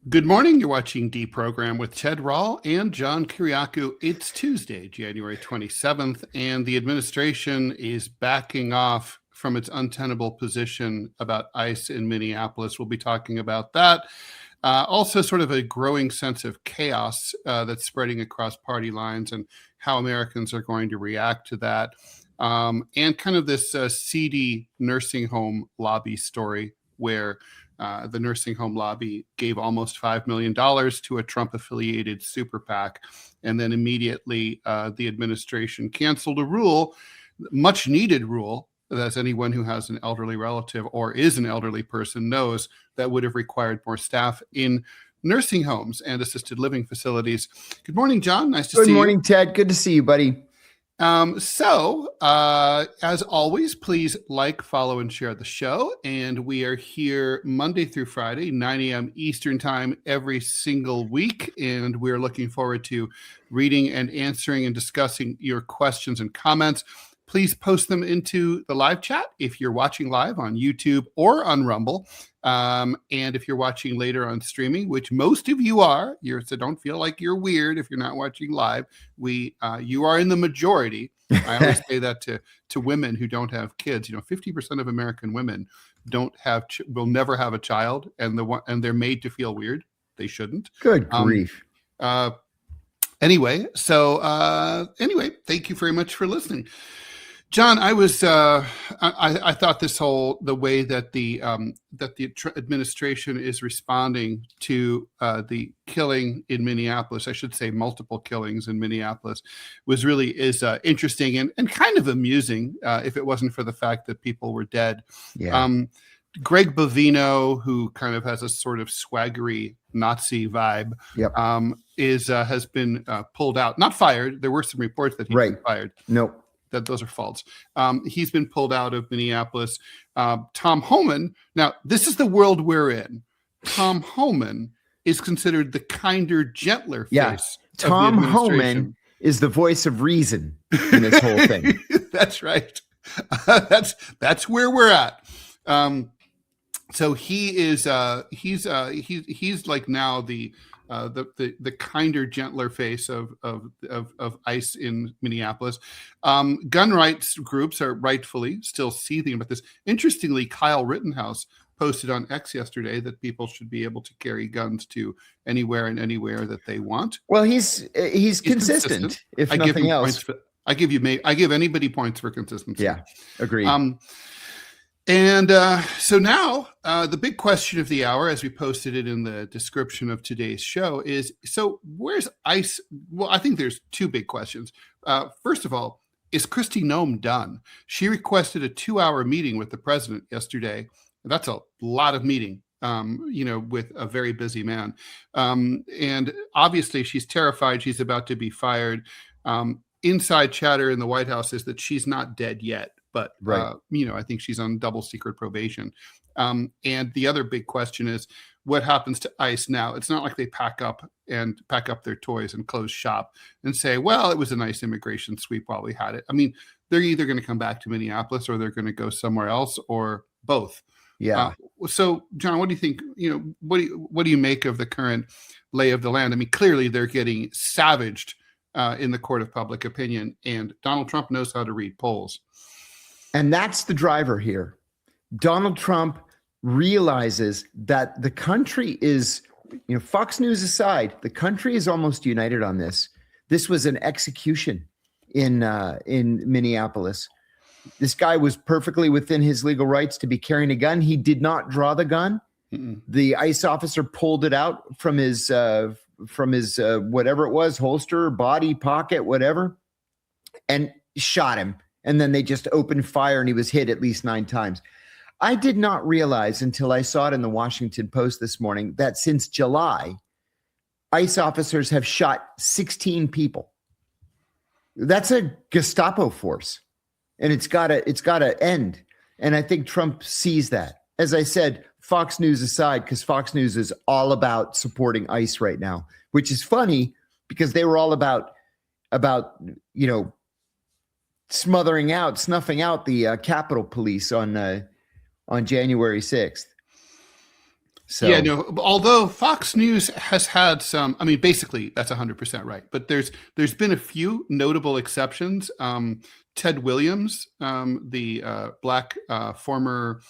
Good morning. You're watching DeProgram with Ted Rall and John Kiriakou. It's Tuesday, January 27th, and the administration is backing off from its untenable position about ICE in Minneapolis. We'll be talking about that. Also, sort of a growing sense of chaos that's spreading across party lines and how Americans are going to react to that. And kind of this seedy nursing home lobby story where the nursing home lobby gave almost $5 million to a Trump-affiliated super PAC. And then immediately the administration canceled a rule, much needed rule, as anyone who has an elderly relative or is an elderly person knows, that would have required more staff in nursing homes and assisted living facilities. Good morning, John. Nice to see you. Good morning, Ted. Good to see you, buddy. As always, please like, follow, and share the show. And we are here Monday through Friday, 9 a.m. Eastern time every single week. And we're looking forward to reading and answering and discussing your questions and comments. Please post them into the live chat if you're watching live on YouTube or on Rumble. And if you're watching later on streaming, which most of you are, so don't feel like you're weird if you're not watching live. You are in the majority. I always say that to women who don't have kids. 50% of American women will never have a child, and they're made to feel weird. They shouldn't. Good grief. Anyway, thank you very much for listening. John, I thought the way that the administration is responding to the killing in Minneapolis, I should say multiple killings in Minneapolis, is interesting and kind of amusing if it wasn't for the fact that people were dead. Yeah. Greg Bovino, who kind of has a sort of swaggery Nazi vibe, Yep. Has been pulled out, not fired. There were some reports that he's been fired. Nope. That those are false. He's been pulled out of Minneapolis. Tom Homan. Now, this is the world we're in. Tom Homan is considered the kinder, gentler face. Tom Homan is the voice of reason in this whole thing. That's right. That's where we're at. So he is. He's like now the kinder, gentler face of ICE in Minneapolis. Gun rights groups are rightfully still seething about this. Interestingly, Kyle Rittenhouse posted on X yesterday that people should be able to carry guns to anywhere and anywhere that they want. Well, he's consistent, if nothing else. I give anybody points for consistency. Yeah, agreed. So now the big question of the hour, as we posted it in the description of today's show, is, so where's ICE? Well, I think there's two big questions. First of all, is Kristi Noem done? She requested a 2-hour meeting with the president yesterday. That's a lot of meeting, with a very busy man. And obviously she's terrified she's about to be fired. Inside chatter in the White House is that she's not dead yet. But, I think she's on double secret probation. And the other big question is, what happens to ICE now? It's not like they pack up their toys and close shop and say, well, it was a nice immigration sweep while we had it. I mean, they're either going to come back to Minneapolis or they're going to go somewhere else, or both. Yeah. So, John, what do you think? What do you make of the current lay of the land? I mean, clearly they're getting savaged in the court of public opinion, and Donald Trump knows how to read polls. And that's the driver here. Donald Trump realizes that the country is, Fox News aside, the country is almost united on this. This was an execution in Minneapolis. This guy was perfectly within his legal rights to be carrying a gun. He did not draw the gun. Mm-mm. The ICE officer pulled it out from his whatever it was, holster, body, pocket, whatever, and shot him. And then they just opened fire and he was hit at least 9 times. I did not realize until I saw it in the Washington Post this morning that since July, ICE officers have shot 16 people. That's a Gestapo force, and it's got to end. And I think Trump sees that. As I said, Fox News aside, because Fox News is all about supporting ICE right now, which is funny because they were all about snuffing out the Capitol Police on January 6th. So Yeah, no, although Fox News has had some, I mean, basically that's 100% right, but there's been a few notable exceptions. Ted Williams, the black former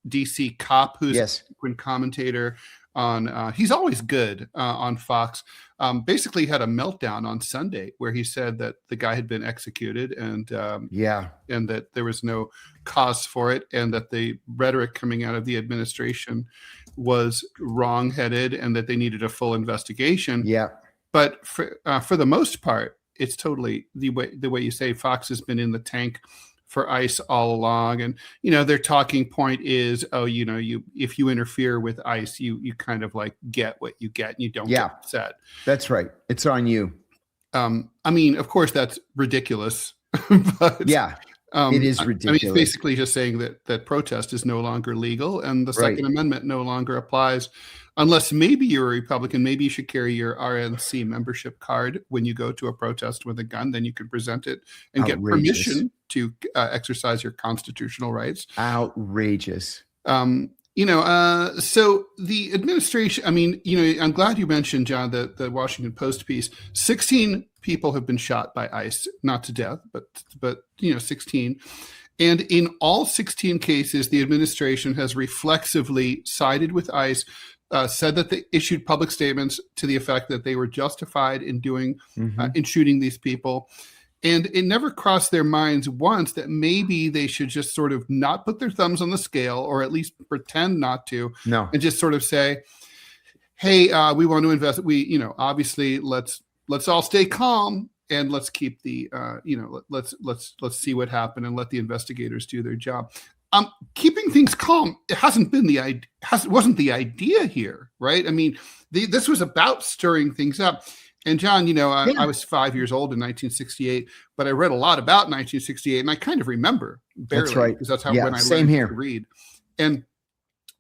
DC cop who's a yes, frequent commentator on, he's always good on Fox, basically had a meltdown on Sunday where he said that the guy had been executed and that there was no cause for it, and that the rhetoric coming out of the administration was wrong-headed and that they needed a full investigation. yeah, But for the most part, it's totally the way you say. Fox has been in the tank for ICE all along, and their talking point is, if you interfere with ICE, you kind of like get what you get, and you don't get upset. That's right. It's on you. I mean, of course, that's ridiculous. But, yeah, it is ridiculous. I mean, it's basically just saying that protest is no longer legal, and the Second Amendment no longer applies, unless maybe you're a Republican. Maybe you should carry your RNC membership card when you go to a protest with a gun. Then you can present it and get permission to exercise your constitutional rights. Outrageous. So the administration, I mean, I'm glad you mentioned, John, the Washington Post piece. 16 people have been shot by ICE, not to death, but 16. And in all 16 cases, the administration has reflexively sided with ICE, said that they issued public statements to the effect that they were justified in in shooting these people. And it never crossed their minds once that maybe they should just sort of not put their thumbs on the scale, or at least pretend not to, and just sort of say, hey, we want to invest. Obviously let's all stay calm and let's keep the, let's see what happened and let the investigators do their job. Keeping things calm, it wasn't the idea here, right? I mean, this was about stirring things up. And John, I was 5 years old in 1968, but I read a lot about 1968, and I kind of remember barely. That's right, because that's when I learned to read. And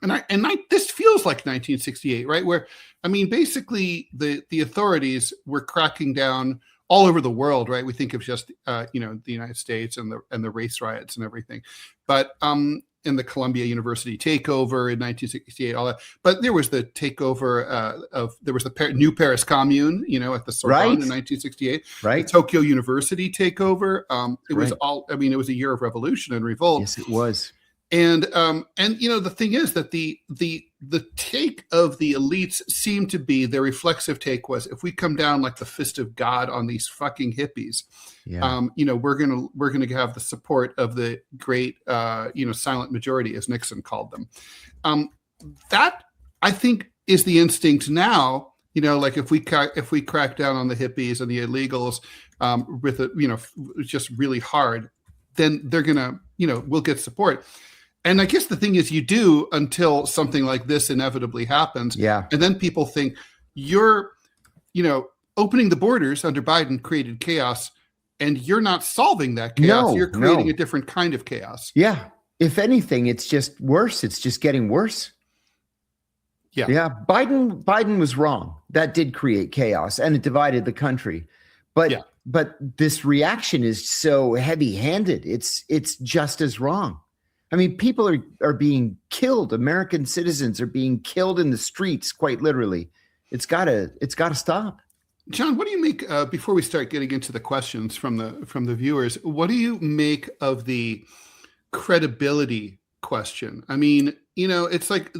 this feels like 1968, right? Where, I mean, basically the authorities were cracking down all over the world, right? We think of just the United States and the race riots and everything, but in the Columbia University takeover in 1968, all that. But there was the takeover there was the New Paris Commune, at the Sorbonne in 1968. Right. The Tokyo University takeover. It was all. I mean, it was a year of revolution and revolt. Yes, it was. And the thing is that the take of the elites seemed to be, their reflexive take was, if we come down like the fist of God on these fucking hippies, we're gonna have the support of the great silent majority, as Nixon called them. That, I think, is the instinct now. Like if we crack down on the hippies and the illegals with just really hard, then they're gonna we'll get support. And I guess the thing is, you do until something like this inevitably happens. Yeah. And then people think you're, opening the borders under Biden created chaos, and you're not solving that chaos. You're creating a different kind of chaos. Yeah. If anything, it's just worse. It's just getting worse. Yeah. Yeah. Biden was wrong. That did create chaos, and it divided the country. But this reaction is so heavy-handed. It's just as wrong. I mean, people are being killed. American citizens are being killed in the streets, quite literally. It's gotta stop. John, what do you make, before we start getting into the questions from the viewers, what do you make of the credibility question? I mean, it's like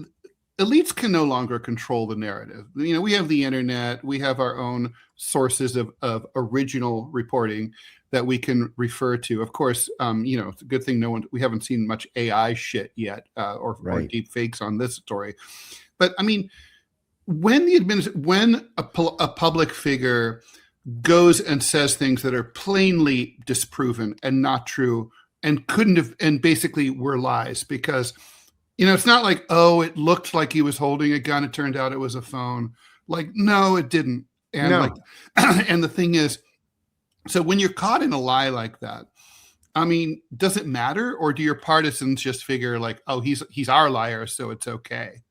elites can no longer control the narrative. We have the internet, we have our own sources of original reporting that we can refer to. Of course, it's a good thing we haven't seen much AI shit yet, or deep fakes on this story. But I mean, when a public figure goes and says things that are plainly disproven and not true, and couldn't have, and basically were lies, because it's not like, oh, it looked like he was holding a gun, it turned out it was a phone. Like, no, it didn't. And and the thing is, so when you're caught in a lie like that, I mean, does it matter, or do your partisans just figure like, oh, he's our liar, so it's okay?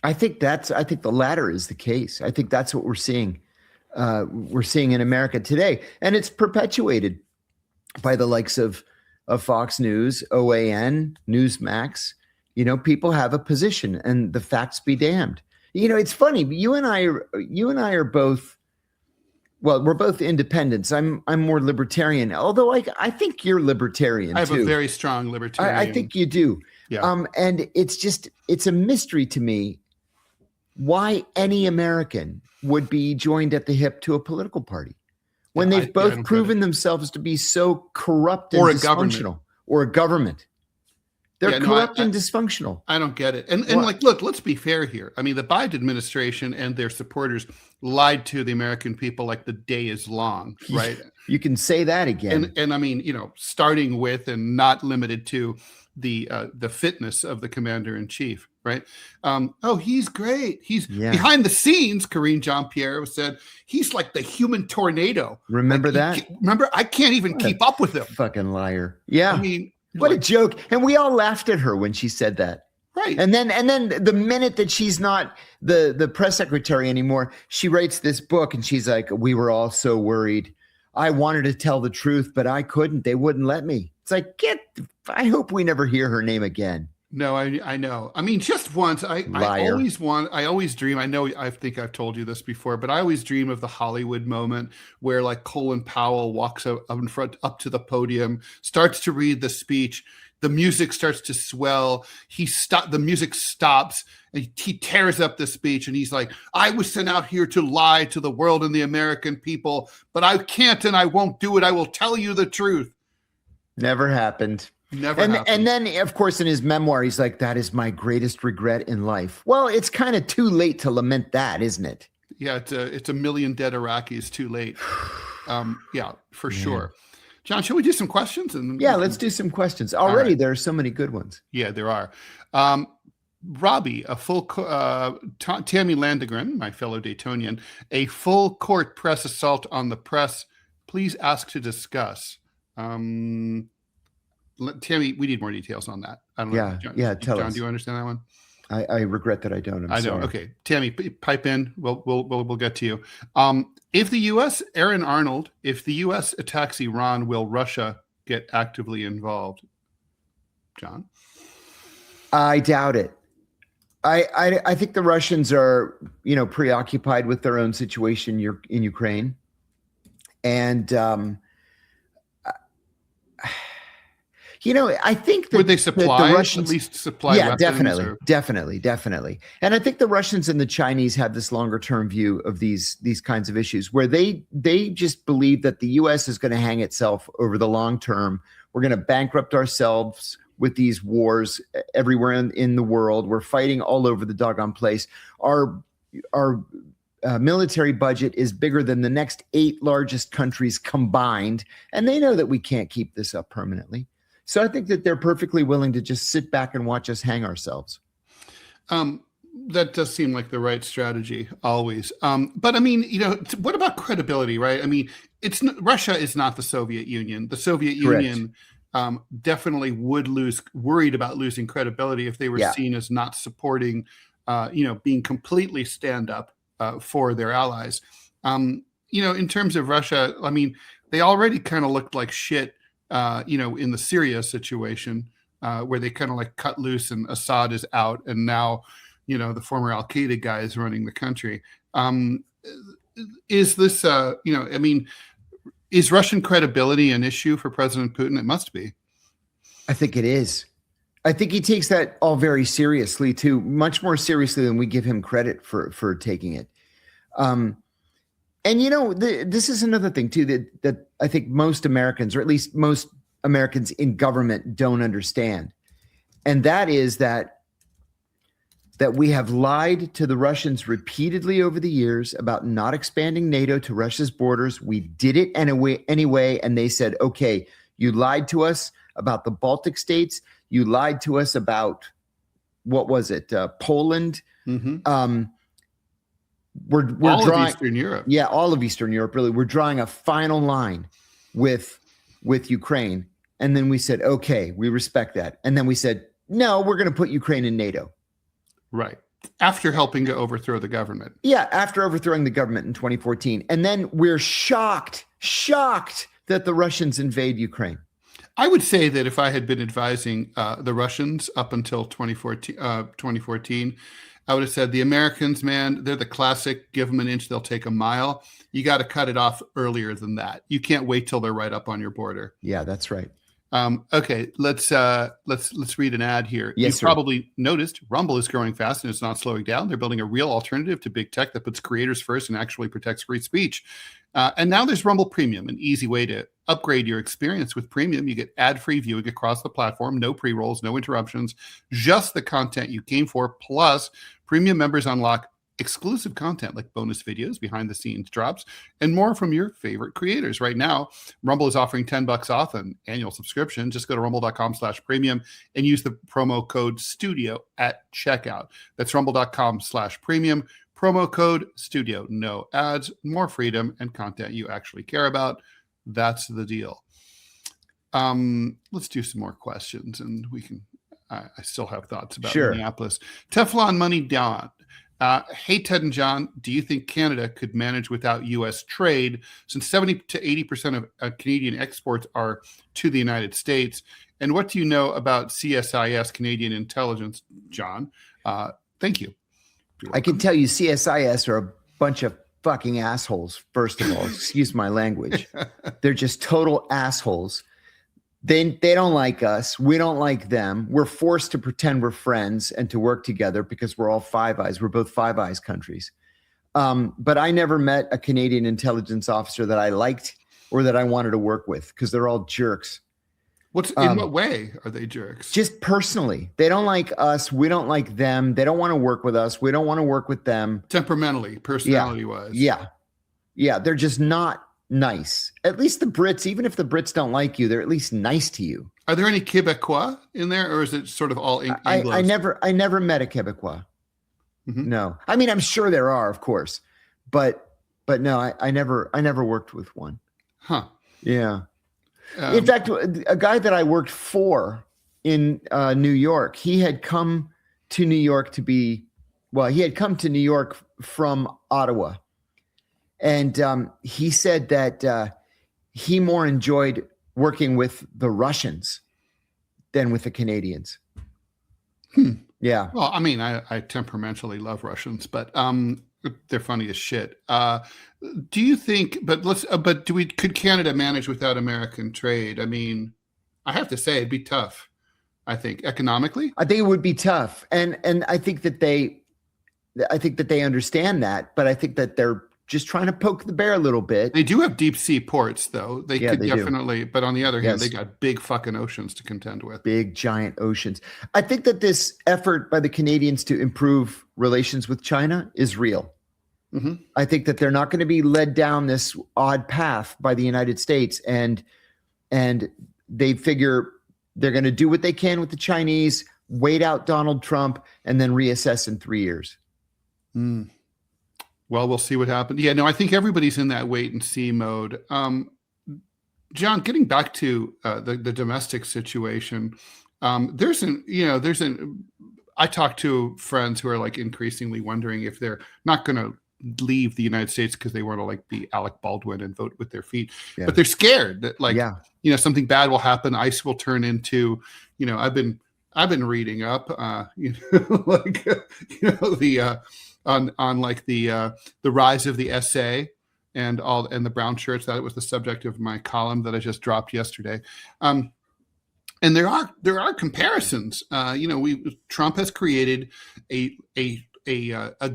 I think the latter is the case. I think that's what we're seeing. We're seeing in America today, and it's perpetuated by the likes of Fox News, OAN, Newsmax, People have a position, and the facts be damned. It's funny. You and I are both. Well, we're both independents. I'm more libertarian, although I think you're libertarian. I have too. a very strong libertarian. I think you do. Yeah. And it's a mystery to me why any American would be joined at the hip to a political party when they've both proven themselves to be so corrupt and dysfunctional, or a government. They're corrupt and dysfunctional. I don't get it. And look, let's be fair here. I mean, the Biden administration and their supporters lied to the American people like the day is long, right? You can say that again. And I mean, starting with and not limited to the fitness of the commander in chief, right? He's great. He's behind the scenes. Karine Jean-Pierre said he's like the human tornado. Remember that? Remember, I can't even keep up with him. Fucking liar. Yeah. I mean, what a joke. And we all laughed at her when she said that. Right. And then the minute that she's not the press secretary anymore, she writes this book and she's like, we were all so worried. I wanted to tell the truth, but I couldn't. They wouldn't let me. It's like, I hope we never hear her name again. No, I know. I mean, just once. I always dream. I think I've told you this before, but I always dream of the Hollywood moment where like Colin Powell walks up to the podium, starts to read the speech. The music starts to swell. The music stops, and he tears up the speech, and he's like, I was sent out here to lie to the world and the American people, but I can't and I won't do it. I will tell you the truth. Never happened. And then, of course, in his memoir, he's like, that is my greatest regret in life. Well, it's kind of too late to lament that, isn't it? Yeah, it's a million dead Iraqis too late. Yeah, for sure. John, shall we do some questions? Let's do some questions. Already, there are so many good ones. Yeah, there are. Robbie, Tammy Landegren, my fellow Daytonian, a full court press assault on the press. Please ask to discuss. Tammy, we need more details on that. I don't know. John, tell us. John, do you understand that one? I regret that I don't. I'm sorry. Okay, Tammy, pipe in. We'll get to you. If the U.S. Aaron Arnold, if the U.S. attacks Iran, will Russia get actively involved? John, I doubt it. I think the Russians are preoccupied with their own situation in Ukraine, and I think that would they supply the Russians, at least supply? Yeah, definitely. And I think the Russians and the Chinese have this longer term view of these kinds of issues, where they just believe that the U.S. is going to hang itself over the long term. We're going to bankrupt ourselves with these wars everywhere in the world. We're fighting all over the doggone place. Our military budget is bigger than the next 8 largest countries combined, and they know that we can't keep this up permanently. So I think that they're perfectly willing to just sit back and watch us hang ourselves. That does seem like the right strategy always. But I mean, what about credibility, right? I mean, Russia is not the Soviet Union. The Soviet Union definitely worried about losing credibility if they were seen as not supporting, being completely stand up for their allies. In terms of Russia, I mean, they already kind of looked like shit. In the Syria situation, where they kind of like cut loose and Assad is out, and now, the former Al Qaeda guy is running the country. Is this, is Russian credibility an issue for President Putin? It must be. I think it is. I think he takes that all very seriously too, much more seriously than we give him credit for taking it. And this is another thing too that I think most Americans, or at least most Americans in government, don't understand, and that is that we have lied to the Russians repeatedly over the years about not expanding NATO to Russia's borders. We did it anyway, and they said, "Okay, you lied to us about the Baltic states. You lied to us about what was it, Poland." Mm-hmm. We're all drawing of Eastern Europe. Yeah, all of Eastern Europe, really. We're drawing a final line with Ukraine. And then we said, okay, we respect that. And then we said, no, we're going to put Ukraine in NATO. Right. After helping to overthrow the government. Yeah, after overthrowing the government in 2014. And then we're shocked that the Russians invade Ukraine. I would say that if I had been advising the Russians up until 2014, I would have said the Americans, man, they're the classic, give them an inch, they'll take a mile. You got to cut it off earlier than that. You can't wait till they're right up on your border. Yeah, that's right. Okay, let's read an ad here. Yes, You've sir. probably noticed Rumble is growing fast and it's not slowing down. They're building a real alternative to big tech that puts creators first and actually protects free speech. And now there's Rumble Premium, an easy way to upgrade your experience with Premium. You get ad-free viewing across the platform, no pre-rolls, no interruptions, just the content you came for. Plus, Premium members unlock exclusive content like bonus videos, behind the scenes drops, and more from your favorite creators. Right now, Rumble is offering $10 off an annual subscription. Just go to rumble.com/premium and use the promo code STUDIO at checkout. That's rumble.com/premium, promo code STUDIO. No ads, more freedom, and content you actually care about. That's the deal. Let's do some more questions, and we can. I still have thoughts about Minneapolis. Teflon Money Down. Hey, Ted and John, do you think Canada could manage without U.S. trade, since 70 to 80% of Canadian exports are to the United States? And what do you know about CSIS, Canadian Intelligence, John? Thank you. I can tell you CSIS are a bunch of fucking assholes, first of all. Excuse my language. They're just total assholes. They don't like us. We don't like them. We're forced to pretend we're friends and to work together because we're all Five Eyes. We're both Five Eyes countries. But I never met a Canadian intelligence officer that I liked or that I wanted to work with, because they're all jerks. In what way are they jerks? Just personally. They don't like us. We don't like them. They don't want to work with us. We don't want to work with them. Temperamentally, personality-wise. Yeah. They're just not nice. At least the Brits, even if the Brits don't like you, they're at least nice to you. Are there any Quebecois in there, or is it sort of all Anglos? I never met a Quebecois. Mm-hmm. No. I mean, I'm sure there are, of course, but no, I never worked with one. Huh. Yeah. In fact, a guy that I worked for in New York, he had come to New York from Ottawa. And he said that he more enjoyed working with the Russians than with the Canadians. Yeah. Well, I mean, I temperamentally love Russians, but they're funny as shit. Do you think? Could Canada manage without American trade? I mean, I have to say it'd be tough. I think economically. I think it would be tough, and I think that they understand that, but I think that they're just trying to poke the bear a little bit. They do have deep sea ports, though. They could definitely, but on the other hand, Yes. they got big fucking oceans to contend with. Big, giant oceans. I think that this effort by the Canadians to improve relations with China is real. Mm-hmm. I think that they're not going to be led down this odd path by the United States, and they figure they're going to do what they can with the Chinese, wait out Donald Trump, and then reassess in 3 years. Mm. Well, we'll see what happens. Yeah, no, I think everybody's in that wait and see mode. John, getting back to the domestic situation, I talk to friends who are like increasingly wondering if they're not going to leave the United States because they want to like be Alec Baldwin and vote with their feet, but they're scared that something bad will happen. ICE will turn into, I've been reading up, the rise of the SA and the brown shirts. That was the subject of my column that I just dropped yesterday. And there are comparisons. Trump has created a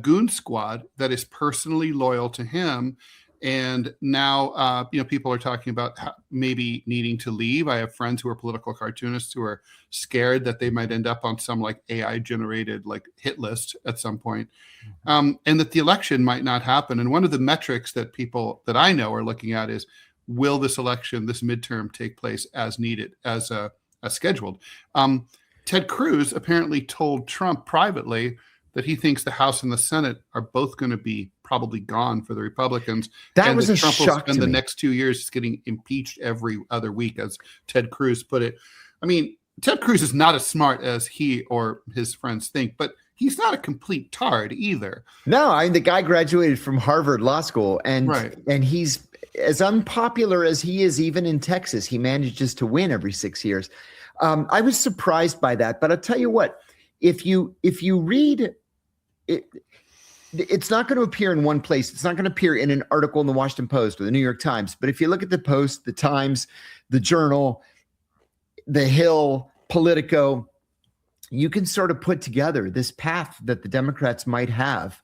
goon squad that is personally loyal to him. And now, people are talking about maybe needing to leave. I have friends who are political cartoonists who are scared that they might end up on some like AI generated like hit list at some point, and that the election might not happen. And one of the metrics that people that I know are looking at is, will this election, this midterm, take place as needed, as scheduled? Ted Cruz apparently told Trump privately that he thinks the House and the Senate are both going to be probably gone for the Republicans. That was a Trump shock will to spend the me. next 2 years just getting impeached every other week, as Ted Cruz put it. I mean, Ted Cruz is not as smart as he or his friends think, but he's not a complete tard either. No, the guy graduated from Harvard Law School, and Right. and he's as unpopular as he is, even in Texas, he manages to win every 6 years. I was surprised by that, but I'll tell you what, if you read it, it's not going to appear in one place. It's not going to appear in an article in the Washington Post or the New York Times. But if you look at the Post, the Times, the Journal, the Hill, Politico, you can sort of put together this path that the Democrats might have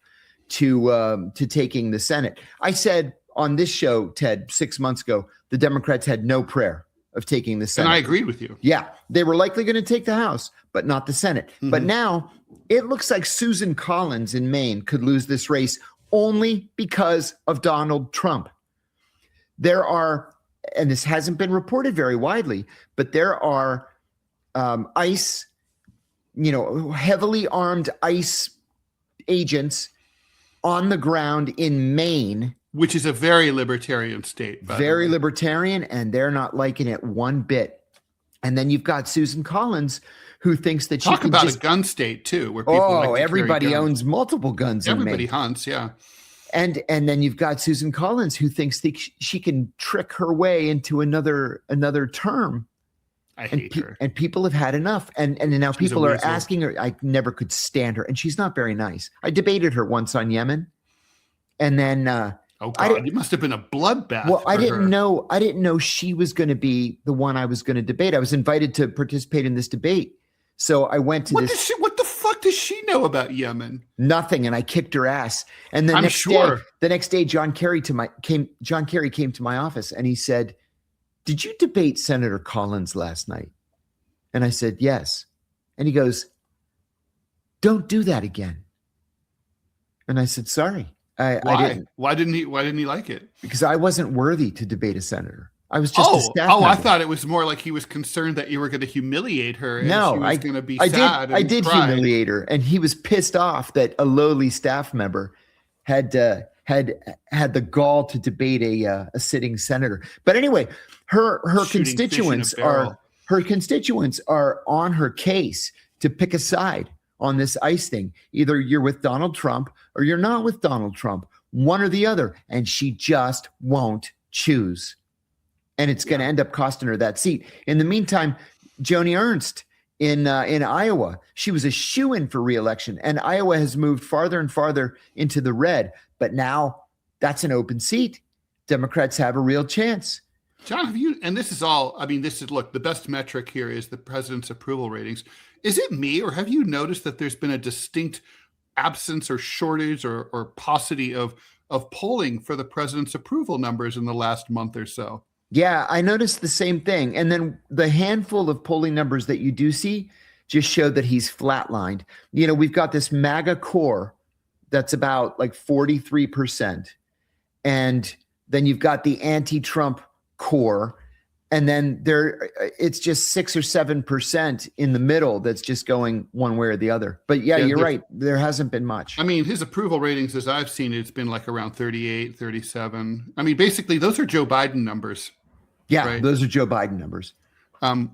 to taking the Senate. I said on this show, Ted, 6 months ago, the Democrats had no prayer of taking the Senate. And I agreed with you. Yeah, they were likely going to take the House, but not the Senate. Mm-hmm. But now it looks like Susan Collins in Maine could lose this race only because of Donald Trump. There are, and this hasn't been reported very widely, but there are ICE, heavily armed ICE agents on the ground in Maine. Which is a very libertarian state. Very libertarian, and they're not liking it one bit. And then you've got Susan Collins, who thinks that Talk about a gun state too, where people everybody owns multiple guns. Everybody hunts, yeah. And then you've got Susan Collins, who thinks that she can trick her way into another term. I hate her. And people have had enough. And now people are asking her. I never could stand her, and she's not very nice. I debated her once on Yemen, and then oh God, it must have been a bloodbath. Well, I didn't know she was going to be the one I was going to debate. I was invited to participate in this debate. So I went to What the fuck does she know about Yemen? Nothing, and I kicked her ass. And the next day, John Kerry came to my office, and he said, "Did you debate Senator Collins last night?" And I said, "Yes." And he goes, "Don't do that again." And I said, "Sorry, I didn't." Why didn't he like it? Because I wasn't worthy to debate a senator. I was just a staff member. I thought it was more like he was concerned that you were going to humiliate her. And no, she was going to be sad. I did humiliate her, and he was pissed off that a lowly staff member had the gall to debate a sitting senator. But anyway, her constituents are on her case to pick a side on this ICE thing. Either you're with Donald Trump or you're not with Donald Trump, one or the other, and she just won't choose. And it's going to end up costing her that seat. In the meantime, Joni Ernst in Iowa, she was a shoo-in for re-election, and Iowa has moved farther and farther into the red. But now that's an open seat. Democrats have a real chance. John, look, the best metric here is the president's approval ratings. Is it me, or have you noticed that there's been a distinct absence or shortage or paucity of polling for the president's approval numbers in the last month or so? Yeah, I noticed the same thing. And then the handful of polling numbers that you do see just show that he's flatlined. We've got this MAGA core that's about like 43%. And then you've got the anti-Trump core. And then it's just 6 or 7% in the middle that's just going one way or the other. But yeah, you're right. There hasn't been much. I mean, his approval ratings, as I've seen, it's been like around 38, 37. I mean, basically, those are Joe Biden numbers. Yeah, right? Those are Joe Biden numbers. Greg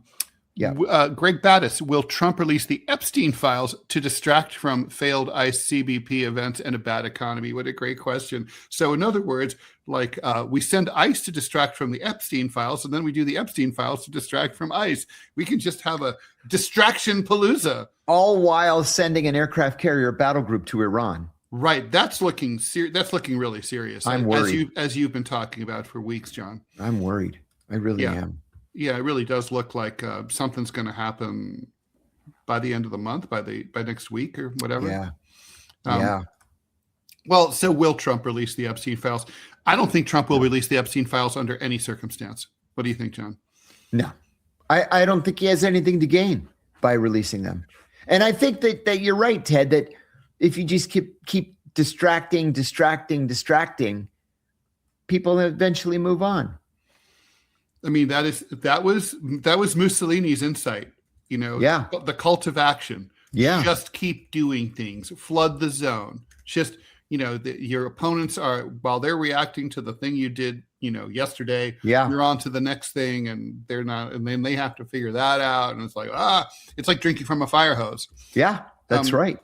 Battis, will Trump release the Epstein files to distract from failed ICE CBP events and a bad economy? What a great question. So in other words, we send ICE to distract from the Epstein files, and then we do the Epstein files to distract from ICE. We can just have a distraction palooza. All while sending an aircraft carrier battle group to Iran. Right. That's looking really serious. I'm worried. As you've been talking about for weeks, John. I'm worried. I really am. Yeah, it really does look like something's going to happen by the end of the month, by next week or whatever. Yeah. Well, so will Trump release the Epstein files? I don't think Trump will release the Epstein files under any circumstance. What do you think, John? No, I don't think he has anything to gain by releasing them. And I think that you're right, Ted, that if you just keep distracting, people eventually move on. I mean, that was Mussolini's insight, the cult of action. Yeah. Just keep doing things, flood the zone. Just, your opponents are, while they're reacting to the thing you did, yesterday, you're on to the next thing, and they're not, and then they have to figure that out. And it's like, it's like drinking from a fire hose. Yeah, that's right.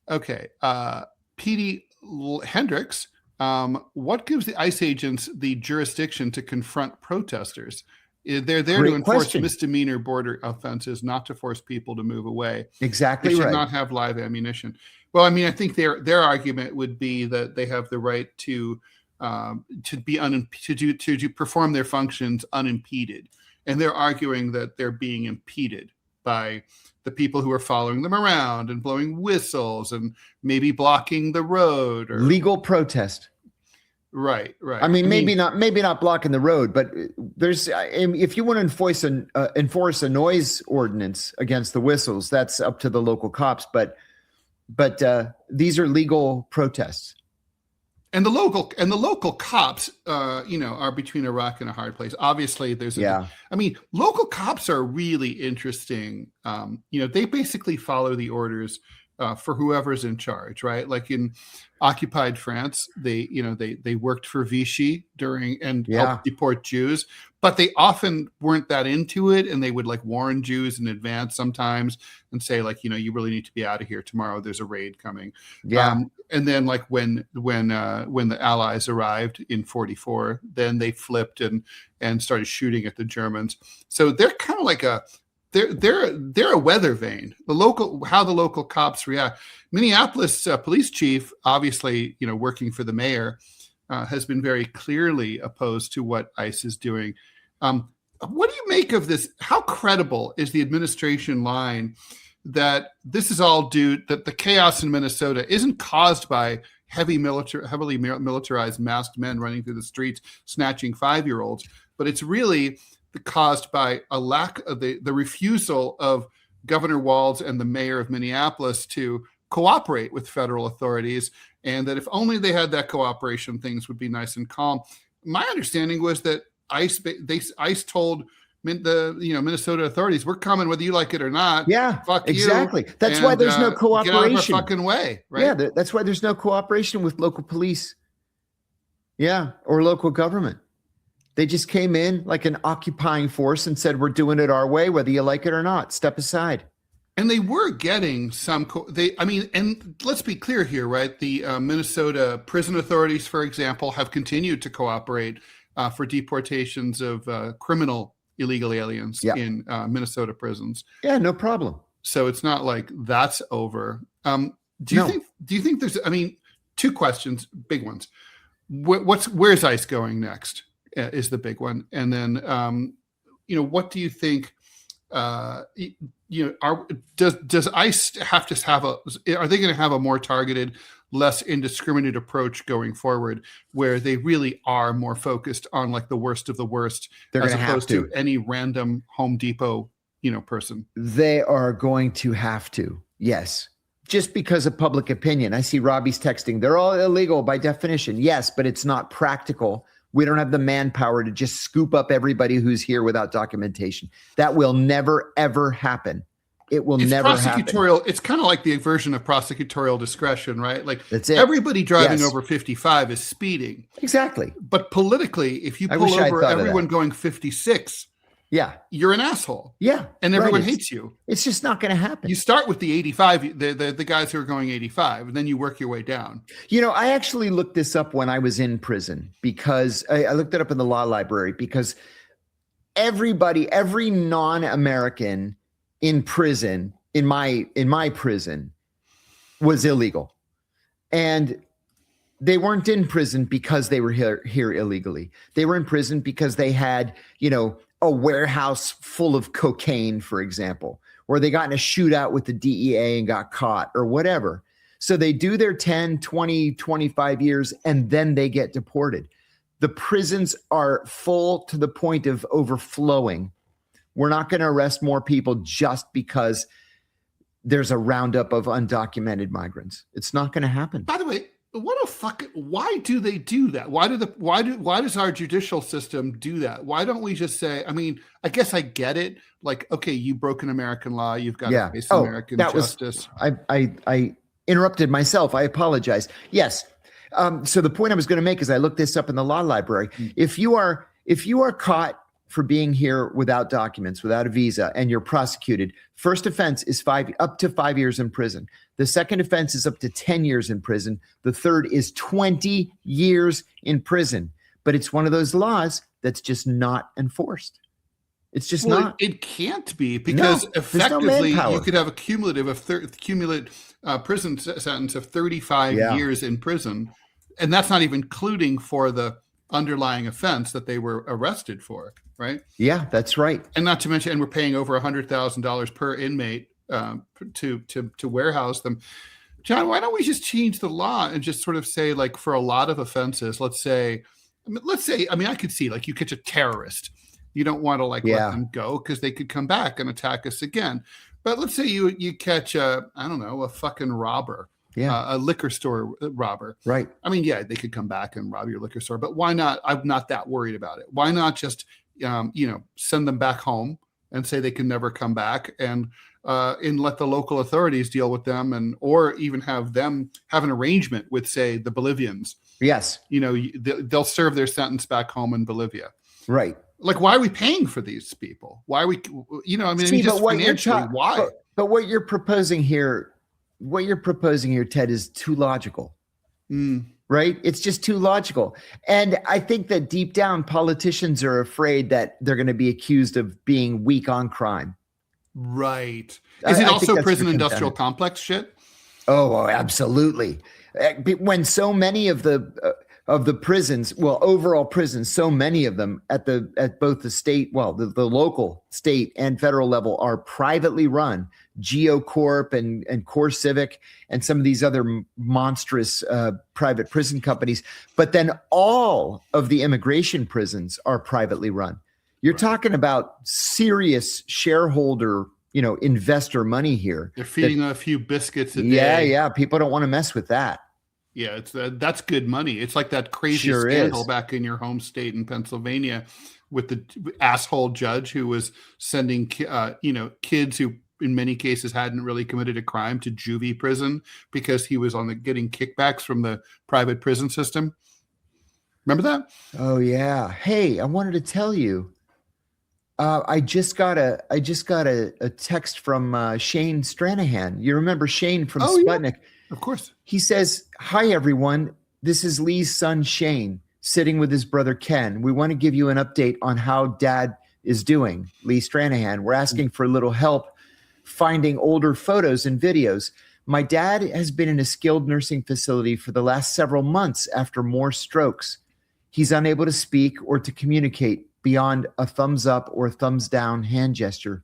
Okay. Petey Hendricks What gives the ICE agents the jurisdiction to confront protesters? They're there Great to enforce question. misdemeanor border offenses, not to force people to move away. Exactly They should right. not have live ammunition. Well, I mean, I think their argument would be that they have the right to perform their functions unimpeded, and they're arguing that they're being impeded by the people who are following them around and blowing whistles and maybe blocking the road or Legal protest. Right. I mean, maybe not blocking the road, but there's if you want to enforce a noise ordinance against the whistles, that's up to the local cops. But these are legal protests. And the local cops, are between a rock and a hard place. Obviously, local cops are really interesting. They basically follow the orders for whoever's in charge, right? Like in occupied France, they worked for Vichy helped deport Jews, but they often weren't that into it, and they would like warn Jews in advance sometimes and say like, you really need to be out of here tomorrow. There's a raid coming. Yeah. And then like when the Allies arrived in 1944, then they flipped and started shooting at the Germans. So they're kind of like they're a weather vane. How the local cops react. Minneapolis police chief, obviously, working for the mayor, has been very clearly opposed to what ICE is doing. What do you make of this? How credible is the administration line that this is all that the chaos in Minnesota isn't caused by heavily militarized masked men running through the streets snatching 5-year-olds, but it's really caused by a lack of the refusal of Governor Walz and the mayor of Minneapolis to cooperate with federal authorities, and that if only they had that cooperation, things would be nice and calm. My understanding was that ICE told the Minnesota authorities, we're coming whether you like it or not. Yeah, fuck exactly. You, that's why there's no cooperation. Get out of our fucking way, right? Yeah, that's why there's no cooperation with local police. Yeah, or local government. They just came in like an occupying force and said, we're doing it our way, whether you like it or not. Step aside. And they were getting and let's be clear here, right? The Minnesota prison authorities, for example, have continued to cooperate for deportations of criminal illegal aliens in Minnesota prisons. Yeah, no problem. So it's not like that's over. Do you think there's, two questions, big ones. Where's ICE going next? Is the big one. And then, what do you think, does ICE have to are they going to have a more targeted, less indiscriminate approach going forward where they really are more focused on like the worst of the worst as opposed to any random Home Depot, person? They are going to have to, yes. Just because of public opinion. I see Robbie's texting. They're all illegal by definition. Yes, but it's not practical. We don't have the manpower to just scoop up everybody who's here without documentation. That will never, ever happen. It will never happen. It's kind of like the version of prosecutorial discretion, right? Like that's it. Everybody driving over 55 is speeding. Exactly. But politically, if you pull over everyone going 56, you're an asshole. Yeah. And everyone hates you. It's just not going to happen. You start with the 85, the guys who are going 85, and then you work your way down. I actually looked this up when I was in prison because I looked it up in the law library because every non-American in prison, in my prison, was illegal. And they weren't in prison because they were here illegally. They were in prison because they had, a warehouse full of cocaine, for example, or they got in a shootout with the DEA and got caught or whatever. So they do their 10, 20, 25 years, and then they get deported. The prisons are full to the point of overflowing. We're not going to arrest more people just because there's a roundup of undocumented migrants. It's not going to happen. By the way, why do they do that? Why does our judicial system do that? Why don't we just say, I guess I get it. Like, okay, you broke an American law. You've got to face American justice. I interrupted myself. I apologize. Yes. So the point I was going to make is I looked this up in the law library. If you are caught for being here without documents, without a visa, and you're prosecuted, first offense is up to 5 years in prison. The second offense is up to 10 years in prison. The third is 20 years in prison. But it's one of those laws that's just not enforced. It's just not. It can't be, because effectively you could have a cumulative prison sentence of 35 years in prison. And that's not even including for the underlying offense that they were arrested for, right? Yeah, that's right. And not to mention, and we're paying over $100,000 per inmate to warehouse them. John, why don't we just change the law and just sort of say, like, for a lot of offenses, let's say, I could see, like, you catch a terrorist. You don't want to let them go because they could come back and attack us again. But let's say you catch a fucking robber. A liquor store robber. Right. I mean, they could come back and rob your liquor store, but why not? I'm not that worried about it. Why not just, send them back home and say they can never come back, and let the local authorities deal with them, or even have them have an arrangement with, say, the Bolivians. Yes. They'll serve their sentence back home in Bolivia. Right. Like, why are we paying for these people? Why are we, financially, why? But what you're proposing here, Ted, is too logical, right? It's just too logical. And I think that deep down, politicians are afraid that they're going to be accused of being weak on crime. Right. Is it also prison industrial complex shit? Oh, absolutely. When so many of the prisons, overall prisons, so many of them at both the state, the local, state, and federal level are privately run. GeoCorp and Core Civic and some of these other monstrous private prison companies. But then all of the immigration prisons are privately run. You're talking about serious shareholder, investor money here. They're feeding a few biscuits a day. Yeah. People don't want to mess with that. Yeah, that's good money. It's like that crazy scandal back in your home state in Pennsylvania with the asshole judge who was sending kids who in many cases hadn't really committed a crime to juvie prison because he was getting kickbacks from the private prison system. Remember that? Oh yeah. Hey, I wanted to tell you. I just got a text from Shane Stranahan. You remember Shane from Sputnik? Yeah. Of course. He says, "Hi, everyone. This is Lee's son, Shane, sitting with his brother, Ken. We want to give you an update on how Dad is doing, Lee Stranahan. We're asking for a little help finding older photos and videos. My dad has been in a skilled nursing facility for the last several months after more strokes. He's unable to speak or to communicate beyond a thumbs up or thumbs down hand gesture.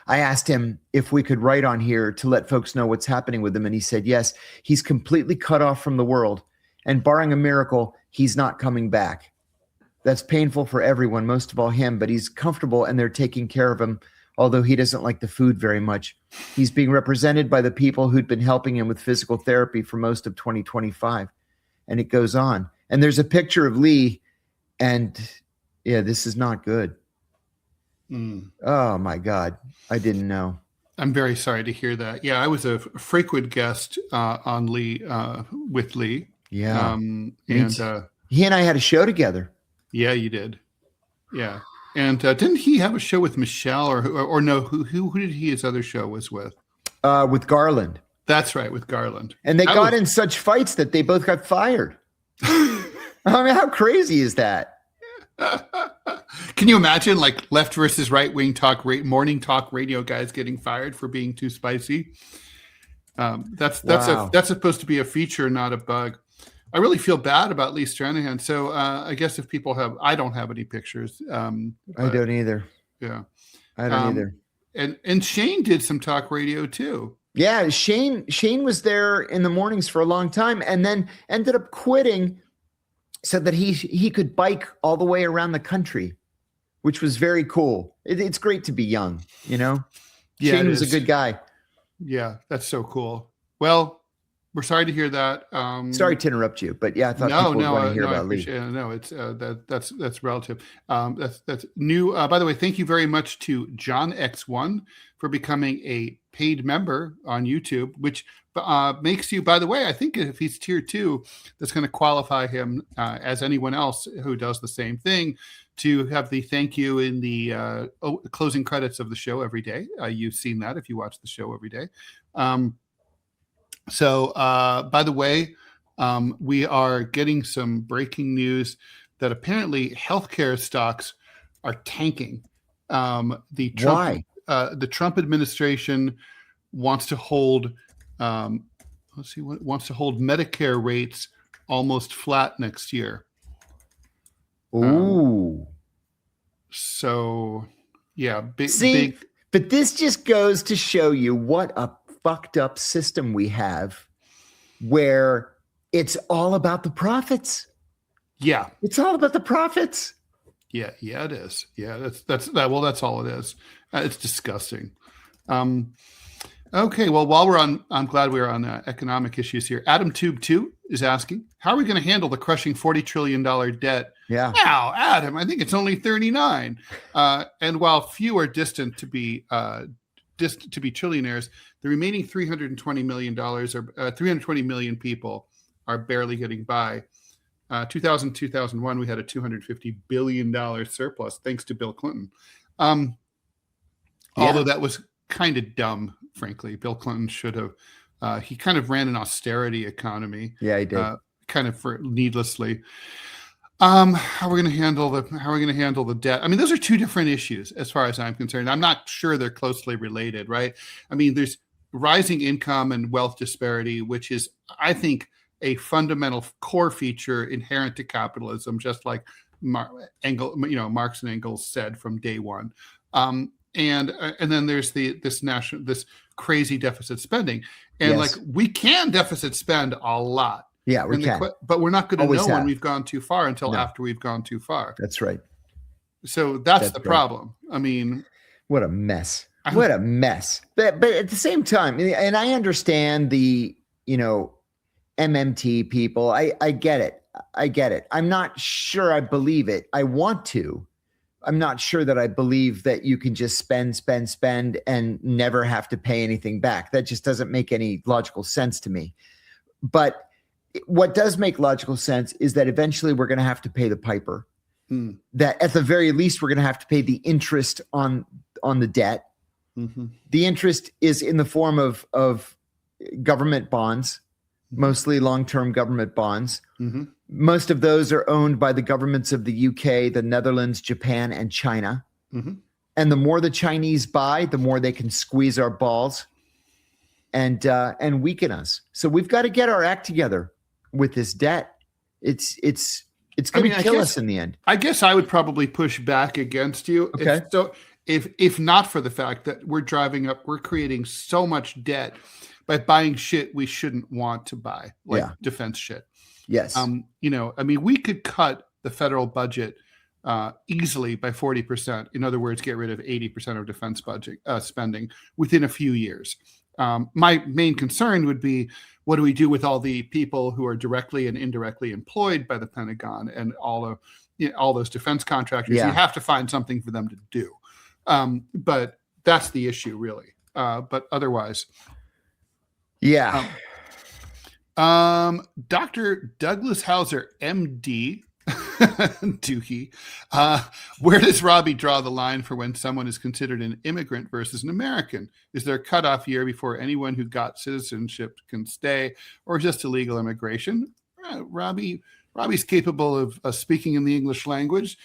I asked him if we could write on here to let folks know what's happening with him, and he said yes. He's completely cut off from the world, and barring a miracle, he's not coming back. That's painful for everyone, most of all him, but he's comfortable and they're taking care of him, although he doesn't like the food very much. He's being represented by the people who'd been helping him with physical therapy for most of 2025." And it goes on. And there's a picture of Lee, and this is not good. Oh my God. I didn't know. I'm very sorry to hear that. Yeah, I was a frequent guest on Lee with Lee. Yeah. He and I had a show together. Yeah, you did. Yeah. And didn't he have a show with Michelle or no? Who did his other show was with? With Garland. That's right, with Garland. And they got in such fights that they both got fired. I mean, how crazy is that? Can you imagine, like, left versus right wing morning talk radio guys getting fired for being too spicy? That's supposed to be a feature, not a bug. I really feel bad about Lee Stranahan. So I guess if people I don't have any pictures. I don't either. Yeah, I don't either. And Shane did some talk radio too. Yeah, Shane was there in the mornings for a long time, and then ended up quitting so that he could bike all the way around the country, which was very cool. It's great to be young, Yeah, Shane was a good guy. Yeah, that's so cool. Well, we're sorry to hear that. Sorry to interrupt you, but yeah, I thought people would want to hear I about Lee. appreciate it. No, it's that's relative. That's new. By the way, thank you very much to John X1 for becoming a paid member on YouTube, which makes you, by the way, I think if he's tier 2, that's going to qualify him as anyone else who does the same thing to have the thank you in the closing credits of the show every day. You've seen that if you watch the show every day. So, by the way, we are getting some breaking news that apparently healthcare stocks are tanking. The Trump administration wants to hold, wants to hold Medicare rates almost flat next year. Ooh. So, yeah, big. But this just goes to show you what a fucked up system we have where it's all about the profits. Yeah. It's all about the profits. Yeah, it is. Yeah, that's all it is. It's disgusting. Okay, well, while we're on, I'm glad we're on economic issues here. Adam Tube 2 is asking, how are we going to handle the crushing $40 trillion debt? Yeah. Now, Adam, I think it's only 39. And while few are destined to be trillionaires, the remaining $320 million or 320 million people are barely getting by. 2001, we had a $250 billion surplus thanks to Bill Clinton. Although that was kind of dumb, frankly. Bill Clinton should have. He kind of ran an austerity economy. Yeah, he did. Kind of needlessly. How are we going to handle the debt? I mean, those are two different issues as far as I'm concerned. I'm not sure they're closely related, right? I mean, there's rising income and wealth disparity, which is, I think, a fundamental core feature inherent to capitalism, just like Marx and Engels said from day one. And then there's this crazy deficit spending, and like we can deficit spend a lot. Yeah, we can. But we're not going to know when we've gone too far until after we've gone too far. That's right. So that's the problem. I mean, what a mess. What a mess. But at the same time, and I understand the, MMT people. I get it. I'm not sure I believe it. I want to. I'm not sure that I believe that you can just spend and never have to pay anything back. That just doesn't make any logical sense to me. But what does make logical sense is that eventually we're going to have to pay the piper. That at the very least, we're going to have to pay the interest on the debt. Mm-hmm. The interest is in the form of government bonds, mostly long-term government bonds. Mm-hmm. Most of those are owned by the governments of the UK, the Netherlands, Japan, and China. Mm-hmm. And the more the Chinese buy, the more they can squeeze our balls and weaken us. So we've got to get our act together with this debt. It's going to kill us in the end. I guess I would probably push back against you. Okay. If not for the fact that we're creating so much debt by buying shit we shouldn't want to buy, like defense shit. Yes. We could cut the federal budget easily by 40%. In other words, get rid of 80% of defense budget spending within a few years. My main concern would be, what do we do with all the people who are directly and indirectly employed by the Pentagon and all those defense contractors? You have to find something for them to do. But that's the issue, really. But otherwise, Dr. Douglas Hauser, MD, Dookie, where does Robbie draw the line for when someone is considered an immigrant versus an American? Is there a cutoff year before anyone who got citizenship can stay, or just illegal immigration? Robbie's capable of speaking in the English language.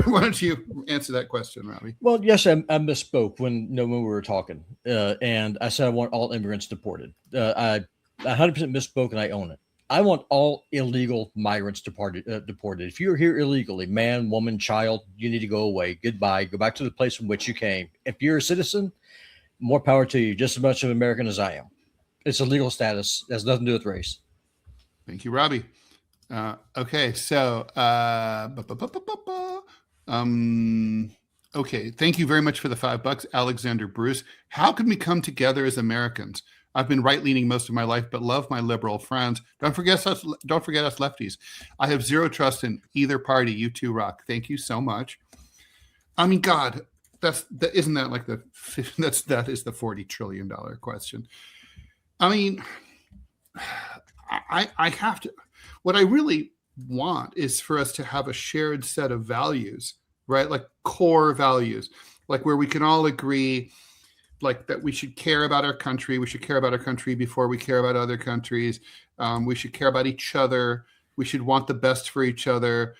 Why don't you answer that question, Robbie? Well, yes, I misspoke when we were talking, and I said I want all immigrants deported. I 100% misspoke, and I own it. I want all illegal migrants deported. If you're here illegally, man, woman, child, you need to go away. Goodbye. Go back to the place from which you came. If you're a citizen, more power to you. Just as much of an American as I am. It's a legal status. It has nothing to do with race. Thank you, Robbie. Okay, so okay. Thank you very much for the $5, Alexander Bruce. How can we come together as Americans? I've been right-leaning most of my life, but love my liberal friends. Don't forget us lefties. I have zero trust in either party. You two rock. Thank you so much. I mean, God, that is the $40 trillion question. I mean, I have to. What I really want is for us to have a shared set of values, right? Like core values, like where we can all agree, like that we should care about our country. We should care about our country before we care about other countries. We should care about each other. We should want the best for each other.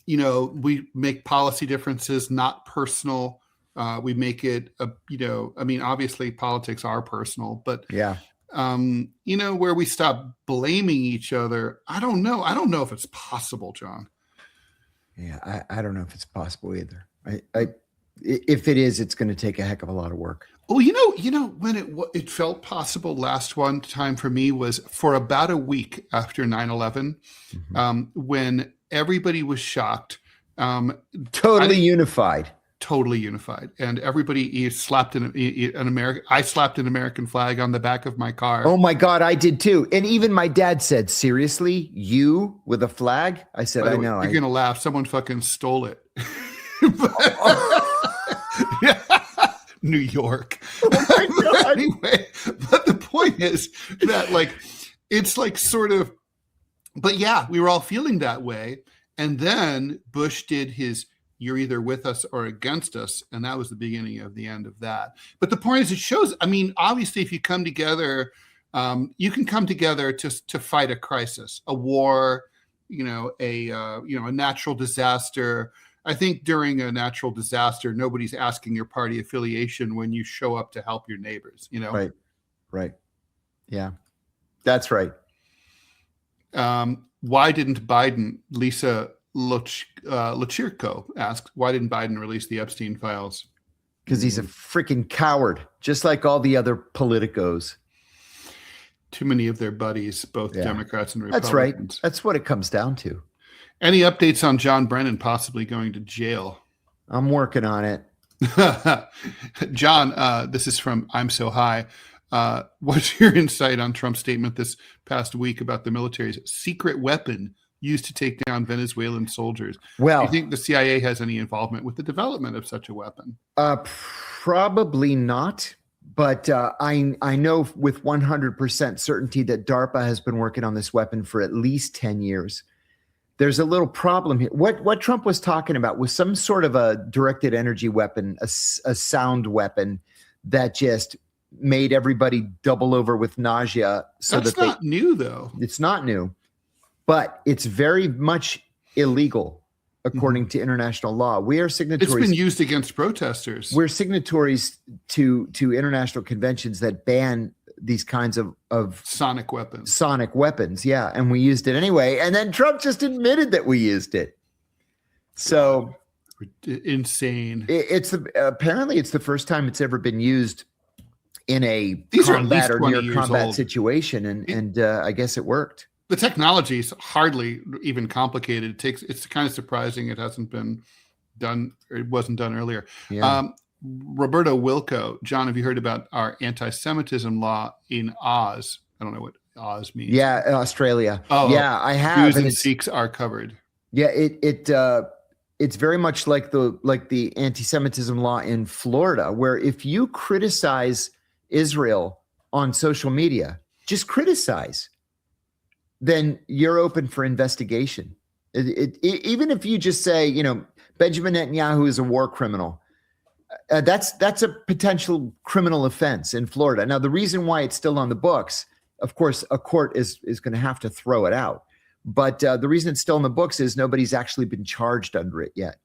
We make policy differences not personal. We make it, obviously politics are personal, but yeah. Where we stop blaming each other. I don't know. I don't know if it's possible, John. Yeah, I don't know if it's possible either. If it is, it's going to take a heck of a lot of work. Oh, when it felt possible last one time for me was for about a week after 9/11, when everybody was shocked. Totally unified. Totally unified. And everybody slapped an American flag on the back of my car. Oh my God, I did too. And even my dad said, seriously, you with a flag? I said, I know. You're going to laugh. Someone fucking stole it. New York. Oh my God. Anyway, but the point is that it's sort of, but yeah, we were all feeling that way. And then Bush did his, you're either with us or against us. And that was the beginning of the end of that. But the point is, it shows, obviously, if you come together, you can come together to fight a crisis, a war, a natural disaster. I think during a natural disaster, nobody's asking your party affiliation when you show up to help your neighbors, Right. Yeah, that's right. Why didn't Biden, Lisa Lachirko asked, why didn't Biden release the Epstein files? Because he's a freaking coward, just like all the other politicos. Too many of their buddies, both Democrats and Republicans. That's right. That's what it comes down to. Any updates on John Brennan possibly going to jail? I'm working on it. John, this is from I'm So High. What's your insight on Trump's statement this past week about the military's secret weapon used to take down Venezuelan soldiers? Well, do you think the CIA has any involvement with the development of such a weapon? Probably not. But I know with 100% certainty that DARPA has been working on this weapon for at least 10 years. There's a little problem here. What Trump was talking about was some sort of a directed energy weapon, a sound weapon that just made everybody double over with nausea. That's not new, though. It's not new, but it's very much illegal according to international law. We are signatories. It's been used against protesters. We're signatories to international conventions that ban these kinds of sonic weapons. Yeah. And we used it anyway. And then Trump just admitted that we used it. So insane. Apparently it's the first time it's ever been used in a These combat are or near combat old. Situation. And I guess it worked. The technology is hardly even complicated. It's kind of surprising it hasn't been done, or it wasn't done earlier. Yeah. Roberto Wilco, John, have you heard about our anti-Semitism law in Oz? I don't know what Oz means. Yeah, Australia. Oh, yeah, I have. Jews and Sikhs are covered. Yeah, it's very much like the anti-Semitism law in Florida, where if you criticize Israel on social media, just criticize, then you're open for investigation. Even if you just say, Benjamin Netanyahu is a war criminal. That's a potential criminal offense in Florida. Now, the reason why it's still on the books, of course, a court is going to have to throw it out. But the reason it's still in the books is nobody's actually been charged under it yet.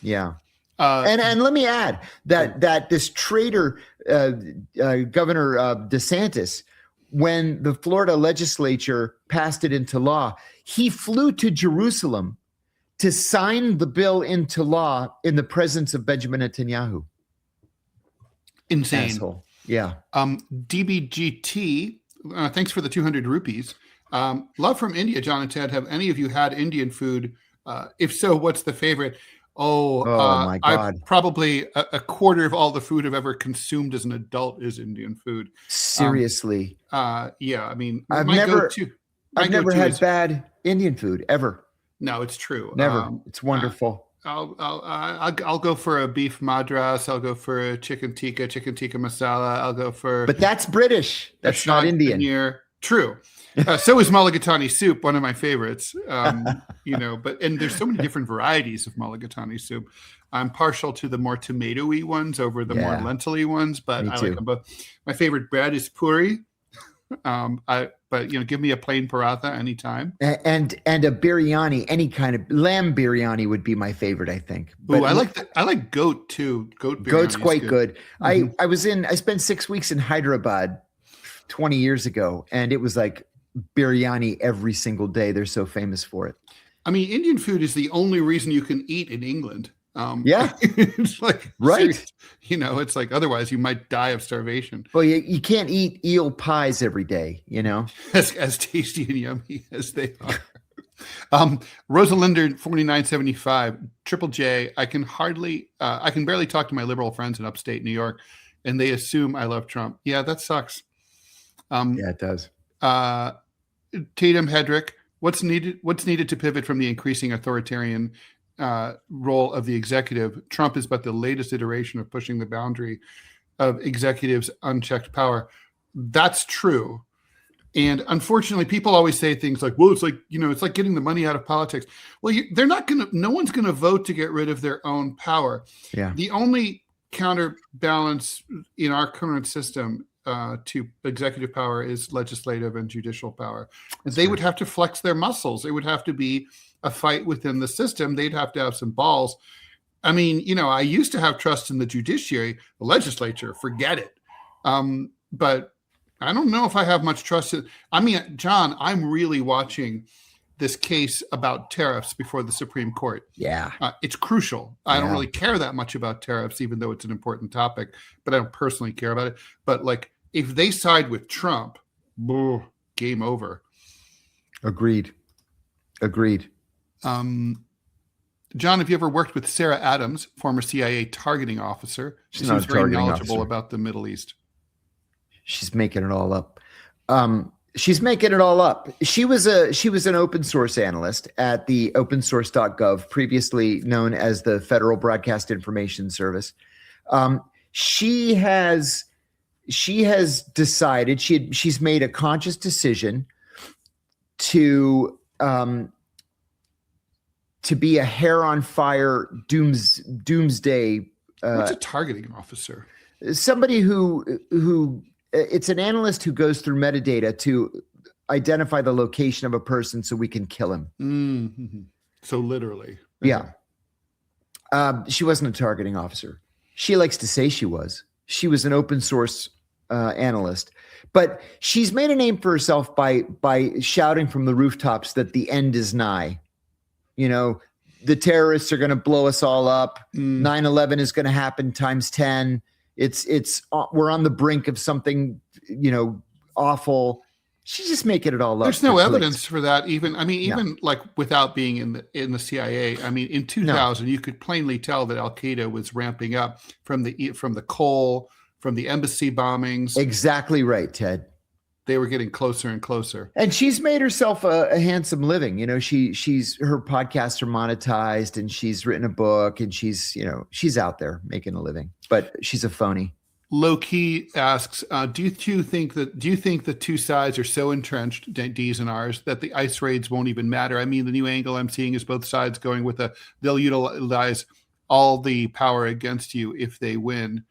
Yeah. And let me add that this traitor, Governor DeSantis, when the Florida legislature passed it into law, he flew to Jerusalem to sign the bill into law in the presence of Benjamin Netanyahu. Insane. Asshole. Yeah. DBGT, thanks for the 200 rupees. Love from India, John and Ted. Have any of you had Indian food? If so, what's the favorite? Oh my God. Probably a quarter of all the food I've ever consumed as an adult is Indian food. Seriously. Yeah, I mean, I've my never go-to. I've never had bad Indian food ever. No, it's true. Never. It's wonderful. I'll go for a beef madras. I'll go for a chicken tikka masala. I'll go for. But that's British. That's not Indian. Paneer. True. So is mulligatawny soup, one of my favorites. And there's so many different varieties of mulligatawny soup. I'm partial to the more tomato-y ones over the more lentil-y ones, but I like them both. My favorite bread is puri. Give me a plain paratha anytime. And a biryani, any kind of lamb biryani would be my favorite, I think. But I like goat too. Goat's quite good. Mm-hmm. I spent 6 weeks in Hyderabad 20 years ago, and it was like biryani every single day. They're so famous for it. I mean, Indian food is the only reason you can eat in England. It's like, right. It's like, otherwise you might die of starvation. Well, you can't eat eel pies every day, as tasty and yummy as they are. Rosalinder 4975 Triple J. I can barely talk to my liberal friends in upstate New York, and they assume I love Trump. Yeah, that sucks. Yeah, it does. Tatum Hedrick, what's needed to pivot from the increasing authoritarian role of the executive? Trump is but the latest iteration of pushing the boundary of executives' unchecked power. That's true. And unfortunately, people always say things like, well, it's like getting the money out of politics. Well, no one's going to vote to get rid of their own power. Yeah. The only counterbalance in our current system to executive power is legislative and judicial power. And they would have to flex their muscles. It would have to be a fight within the system. They'd have to have some balls. I mean, I used to have trust in the judiciary, the legislature, forget it. But I don't know if I have much trust. John, I'm really watching this case about tariffs before the Supreme Court. Yeah. It's crucial. I don't really care that much about tariffs, even though it's an important topic, but I don't personally care about it. But if they side with Trump, game over. Agreed. John, have you ever worked with Sarah Adams, former CIA targeting officer? She seems very knowledgeable about the Middle East. She's making it all up. She was an open source analyst at the opensource.gov, previously known as the Federal Broadcast Information Service. She has decided she's made a conscious decision to be a hair on fire doomsday. What's a targeting officer? Somebody who it's an analyst who goes through metadata to identify the location of a person so we can kill him. Mm-hmm. So literally. Yeah. She wasn't a targeting officer. She likes to say she was. She was an open source analyst. But she's made a name for herself by shouting from the rooftops that the end is nigh. The terrorists are going to blow us all up. 9/11 is going to happen times 10. We're on the brink of something, awful. She's just making it all up. There's no evidence for that. Even without being in the CIA. I mean, in 2000, you could plainly tell that Al Qaeda was ramping up from the coal, from the embassy bombings. Exactly right, Ted. They were getting closer and closer. And she's made herself a handsome living. She's her podcasts are monetized, and she's written a book, and she's out there making a living. But she's a phony. Low Key asks, do you think the two sides are so entrenched, D's and R's, that the ICE raids won't even matter? I mean, the new angle I'm seeing is both sides going with they'll utilize all the power against you if they win.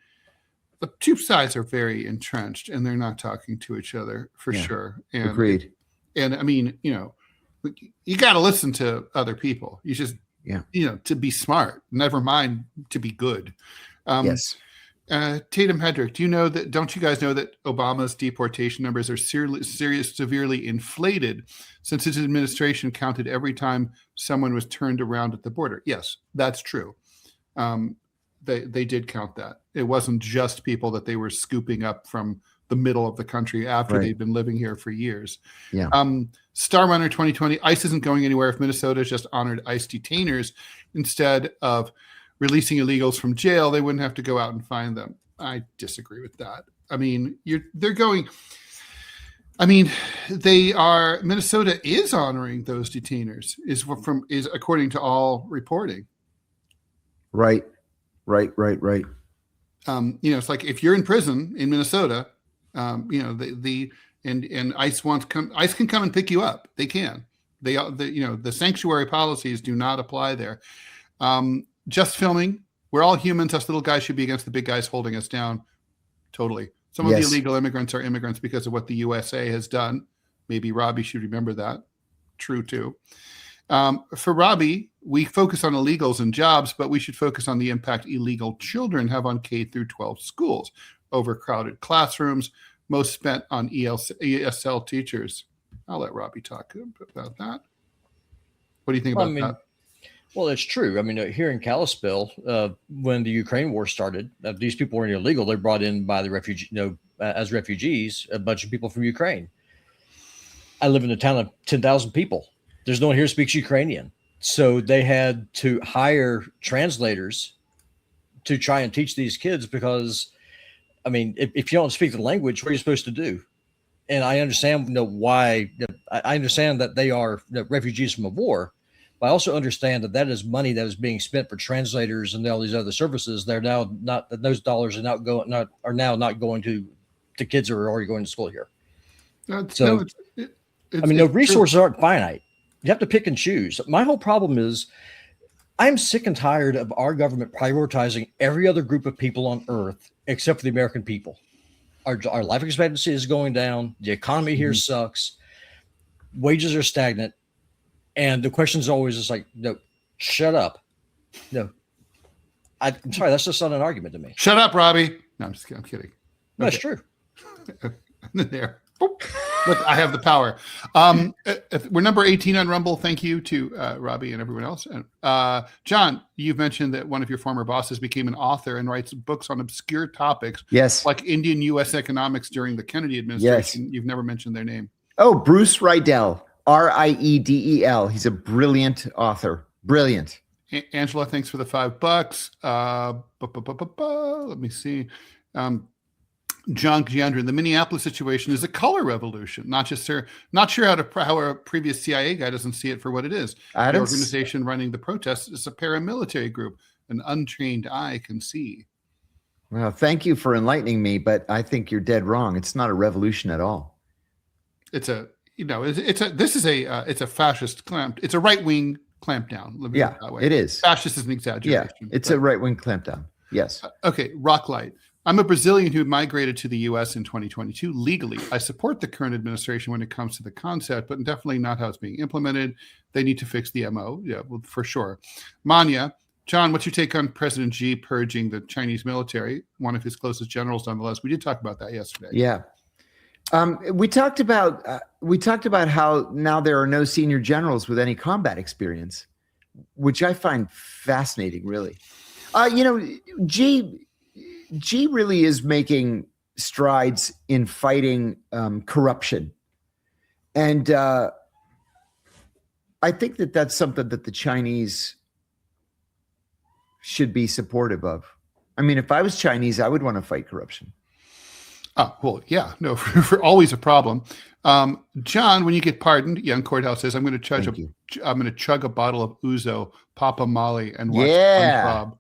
The two sides are very entrenched, and they're not talking to each other for sure. And, agreed. And I mean, you got to listen to other people. You just, to be smart, never mind to be good. Yes. Tatum Hedrick, don't you guys know that Obama's deportation numbers are severely inflated since his administration counted every time someone was turned around at the border? Yes, that's true. They did count that. It wasn't just people that they were scooping up from the middle of the country after Right. they've been living here for years. Yeah. Star Runner 2020, ICE isn't going anywhere if Minnesota has just honored ICE detainers instead of releasing illegals from jail. They wouldn't have to go out and find them. I disagree with that. I mean, Minnesota is honoring those detainers is according to all reporting. Right. It's like if you're in prison in Minnesota, and ICE ICE can come and pick you up. They can. The sanctuary policies do not apply there. Just filming. We're all humans. Us little guys should be against the big guys holding us down. Totally. Some of the illegal immigrants are immigrants because of what the USA has done. Maybe Robbie should remember that. True too. For Robbie, we focus on illegals and jobs, but we should focus on the impact illegal children have on K through 12 schools. Overcrowded classrooms, most spent on ESL teachers. I'll let Robbie talk about that. What do you think about that? Well, it's true. I mean, here in Kalispell, when the Ukraine war started, these people weren't illegal. They're brought in by the as refugees, a bunch of people from Ukraine. I live in a town of 10,000 people. There's no one here who speaks Ukrainian. So they had to hire translators to try and teach these kids because, I mean, if you don't speak the language, what are you supposed to do? And I understand why. I understand that they are refugees from a war, but I also understand that is money that is being spent for translators and all these other services. They're now not; those dollars are not going to kids who are already going to school here. Resources aren't finite. You have to pick and choose. My whole problem is I'm sick and tired of our government prioritizing every other group of people on earth except for the American people. Our life expectancy is going down. The economy here sucks. Wages are stagnant. And the question is always just like, no, shut up. No. I'm sorry, that's just not an argument to me. Shut up, Robbie. No, I'm just kidding. I'm kidding. No, it's true. There. Look, I have the power. We're number 18 on Rumble. Thank you to Robbie and everyone else. John, you've mentioned that one of your former bosses became an author and writes books on obscure topics. Yes. Like Indian U.S. economics during the Kennedy administration. Yes. You've never mentioned their name. Oh, Bruce Riedel, Riedel. He's a brilliant author. Brilliant. Angela, thanks for the $5. Let me see. John Kiriakou, the Minneapolis situation is a color revolution, not sure how a previous CIA guy doesn't see it for what it is. The organization running the protests is a paramilitary group an untrained eye can see. Well, thank you for enlightening me, but I think you're dead wrong. It's not a revolution at all. It's a fascist clamp. It's a right-wing clampdown. Let me put it that way. It is. Fascist is an exaggeration. Yeah, it's a right-wing clampdown. Yes. Okay, Rocklight. I'm a Brazilian who migrated to the U.S. in 2022 legally. I support the current administration when it comes to the concept, but definitely not how it's being implemented. They need to fix the MO. Yeah, well, for sure. Manya, John, what's your take on President Xi purging the Chinese military? One of his closest generals on the list. We did talk about that yesterday. Yeah. We talked about how now there are no senior generals with any combat experience, which I find fascinating, really. Xi really is making strides in fighting corruption. And I think that that's something that the Chinese should be supportive of. I mean, if I was Chinese, I would want to fight corruption. Oh, well, yeah, no, for always a problem. John, when you get pardoned, Young Courthouse says, I'm going to chug a bottle of Ouzo, Papa Molly, and watch SpongeBob.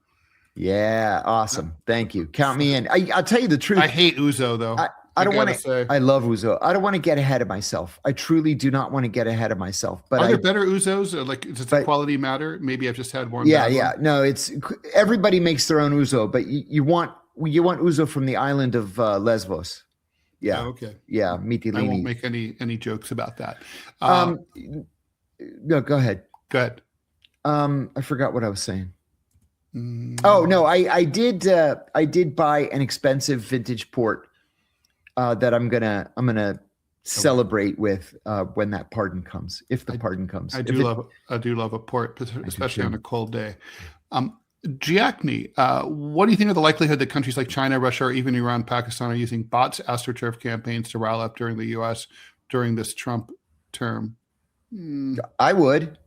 Yeah, awesome. Thank you. Count me in. I'll tell you the truth. I hate Ouzo, though. I don't want to. I love Ouzo. I don't want to get ahead of myself. I truly do not want to get ahead of myself. But are there better Ouzos? Or does the quality matter? Maybe I've just had one. Yeah. No, it's everybody makes their own Ouzo, but you want Ouzo from the island of Lesbos. Yeah. Oh, okay. Yeah. Mitilini. I won't make any jokes about that. No, go ahead. Go ahead. I forgot what I was saying. Oh no, I did buy an expensive vintage port that I'm gonna celebrate with when that pardon comes, if the pardon comes. I do love a port, especially on a cold day. Giacni, what do you think of the likelihood that countries like China, Russia, or even Iran, Pakistan are using bots, AstroTurf campaigns to rile up during the U.S. during this Trump term? I would.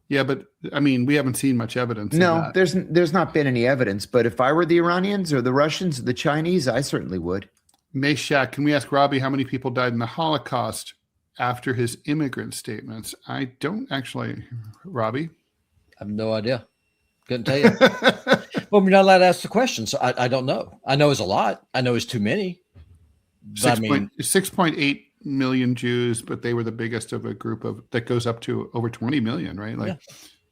Yeah, but I mean, we haven't seen much evidence. No, there's not been any evidence. But if I were the Iranians or the Russians or the Chinese, I certainly would. Meshack, can we ask Robbie how many people died in the Holocaust after his immigrant statements? I don't actually, Robbie. I have no idea. Couldn't tell you. Well, we're not allowed to ask the question, so I don't know. I know it's a lot. I know it's too many. 6.8 million Jews, but they were the biggest of a group of that goes up to over 20 million, right? Like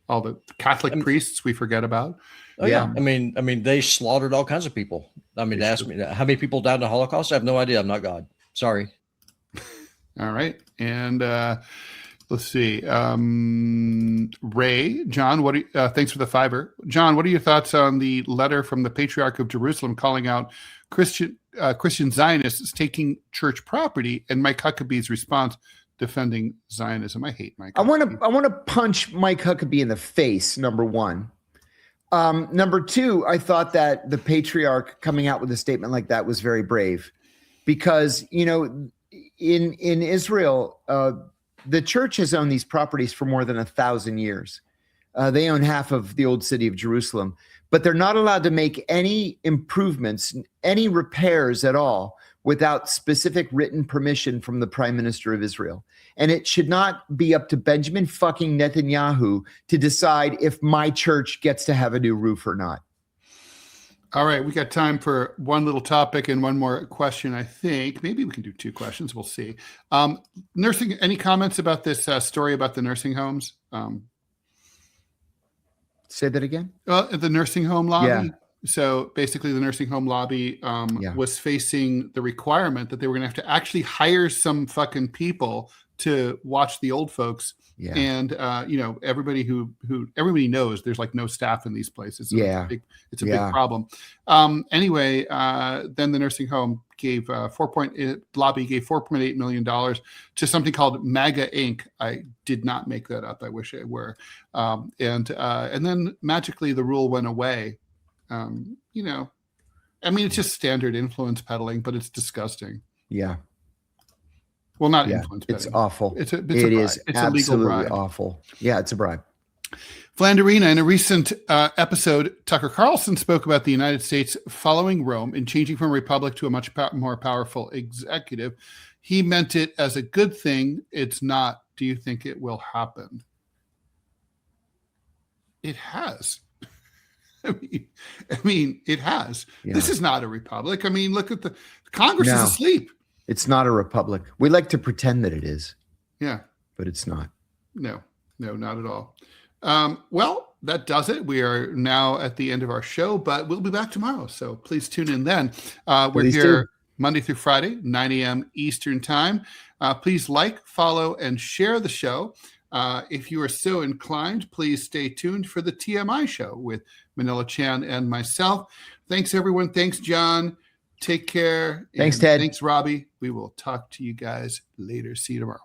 all the Catholic priests we forget about. Oh yeah. I mean, they slaughtered all kinds of people. I mean, ask me how many people died in the Holocaust. I have no idea. I'm not God. Sorry. All right. And let's see. Ray, John, thanks for the $5. John, what are your thoughts on the letter from the Patriarch of Jerusalem calling out Christian Zionists taking church property, and Mike Huckabee's response defending Zionism? I hate Mike. I want to punch Mike Huckabee in the face. Number one. Number two, I thought that the Patriarch coming out with a statement like that was very brave, because in Israel, the church has owned these properties for more than 1,000 years. They own half of the old city of Jerusalem, but they're not allowed to make any improvements, any repairs at all without specific written permission from the Prime Minister of Israel. And it should not be up to Benjamin fucking Netanyahu to decide if my church gets to have a new roof or not. All right, we got time for one little topic and one more question, I think. Maybe we can do 2 questions. We'll see. Nursing, any comments about this story about the nursing homes? Say that again? The nursing home lobby. Yeah. So basically the nursing home lobby was facing the requirement that they were going to have to actually hire some fucking people to watch the old folks. Yeah. And, everybody everybody knows there's like no staff in these places. So it's a big problem. Anyway, then the nursing home gave lobby gave $4.8 million to something called MAGA Inc. I did not make that up. I wish I were. And then magically the rule went away. It's just standard influence peddling, but it's disgusting. Yeah. Well, not influence peddling. It's awful. It's a legal bribe. Awful. Yeah, it's a bribe. Flanderina, in a recent episode, Tucker Carlson spoke about the United States following Rome and changing from a republic to a much more powerful executive. He meant it as a good thing. It's not. Do you think it will happen? It has. I mean, it has. Yeah. This is not a republic. I mean, look at the Congress is asleep. It's not a republic. We like to pretend that it is. Yeah. But it's not. No, not at all. Well, that does it. We are now at the end of our show, but we'll be back tomorrow. So please tune in then. We're here Monday through Friday, 9 a.m. Eastern time. Please like, follow, and share the show. If you are so inclined, please stay tuned for the TMI show with Manila Chan and myself. Thanks, everyone. Thanks, John. Take care. Thanks, Ted. Thanks, Robbie. We will talk to you guys later. See you tomorrow.